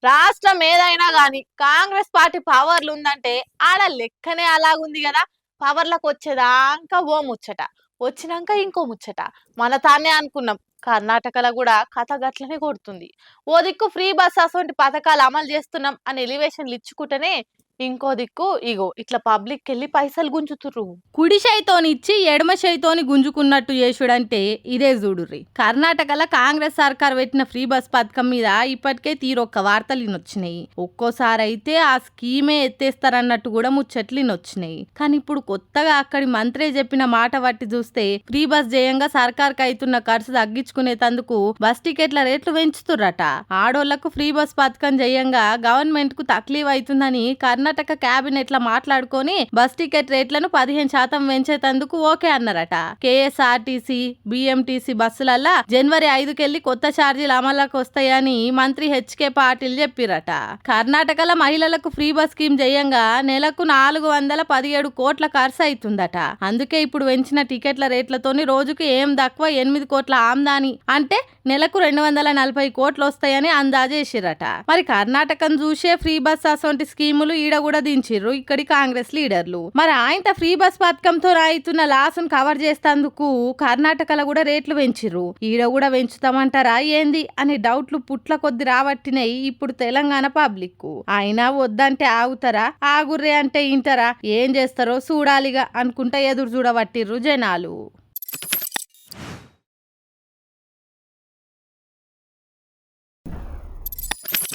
రాష్ట్రం ఏదైనా గాని కాంగ్రెస్ పార్టీ పవర్లు ఉందంటే ఆడ లెక్కనే అలాగుంది కదా. పవర్లకు వచ్చేదాకా ఓ ముచ్చట, వచ్చినాక ఇంకో ముచ్చట. మన తానే అనుకున్నాం, కర్ణాటకలో కూడా కథ గట్లనే కొడుతుంది. ఓ దిక్కు ఫ్రీ బస్ అసొంటి పథకాలు అమలు చేస్తున్నాం అని ఎలివేషన్లు ఇచ్చుకుంటేనే, ఇంకో దిక్కు ఇగో ఇట్లా పబ్లిక్ వెళ్ళి పైసలు గుంజుతుర్రు. కుడి చేయితోనిచ్చి ఎడమ చేయితోని గుంజుకున్నట్టు చేసుడంటే ఇదే చూడుర్రి. కర్ణాటకలో కాంగ్రెస్ సర్కార్ పెట్టిన ఫ్రీ బస్ పథకం మీద ఇప్పటికే తీరొక్క వార్తలు ఇనొచ్చినాయి. ఒక్కోసారి అయితే ఆ స్కీమే ఎత్తేస్తారన్నట్టు కూడా ముచ్చట్లు ఇనొచ్చినాయి. కానీ ఇప్పుడు కొత్తగా అక్కడి మంత్రే చెప్పిన మాట బట్టి చూస్తే ఫ్రీ బస్ జయంగా సర్కార్కి అవుతున్న ఖర్చు తగ్గించుకునేందుకు బస్ టికెట్ల రేట్లు పెంచుతుర్రట. ఆడోళ్లకు ఫ్రీ బస్ పథకం జయంగా గవర్నమెంట్ కు తక్లీఫ్ అవుతుందని కర్ణాటక క్యాబినెట్ లా మాట్లాడుకొని బస్ టికెట్ రేట్లను 15% పెంచేందుకు ఓకే అన్నారట. కేఎస్ఆర్టీసీ, బిఎంటీసీ బస్సులల్లా జనవరి 5కెళ్లి కొత్త ఛార్జీలు అమలుకి వస్తాయని మంత్రి హెచ్కే పాటిల్ చెప్పిరట. కర్ణాటకలో మహిళలకు ఫ్రీ బస్ స్కీమ్ జయంగా నెలకు 417 కోట్ల ఖర్చు అవుతుందట. అందుకే ఇప్పుడు పెంచిన టికెట్ల రేట్లతోని రోజుకు ఏం తక్కువ 8 కోట్ల ఆమ్దాని అంటే నెలకు 240 కోట్లు వస్తాయని అందాజేసిరట. మరి కర్ణాటకను చూసే ఫ్రీ బస్ అసొంటి స్కీములు ఈడ కూడా దించిర్రు ఇక్కడి కాంగ్రెస్ లీడర్లు. మరి ఆయన ఫ్రీ బస్ పథకంతో రాయితున్న లాసును కవర్ చేసేందుకు కర్ణాటకలో కూడా రేట్లు పెంచిర్రు. ఈడ కూడా పెంచుతామంటారా ఏంది అని డౌట్లు పుట్ల కొద్ది రాబట్టినాయి ఇప్పుడు తెలంగాణ పబ్లిక్. అయినా వద్దంటే ఆగుతారా, ఆగుర్రే అంటే ఇంటరా, ఏం చేస్తారో చూడాలిగా అనుకుంటా ఎదురు చూడబట్టిర్రు జనాలు.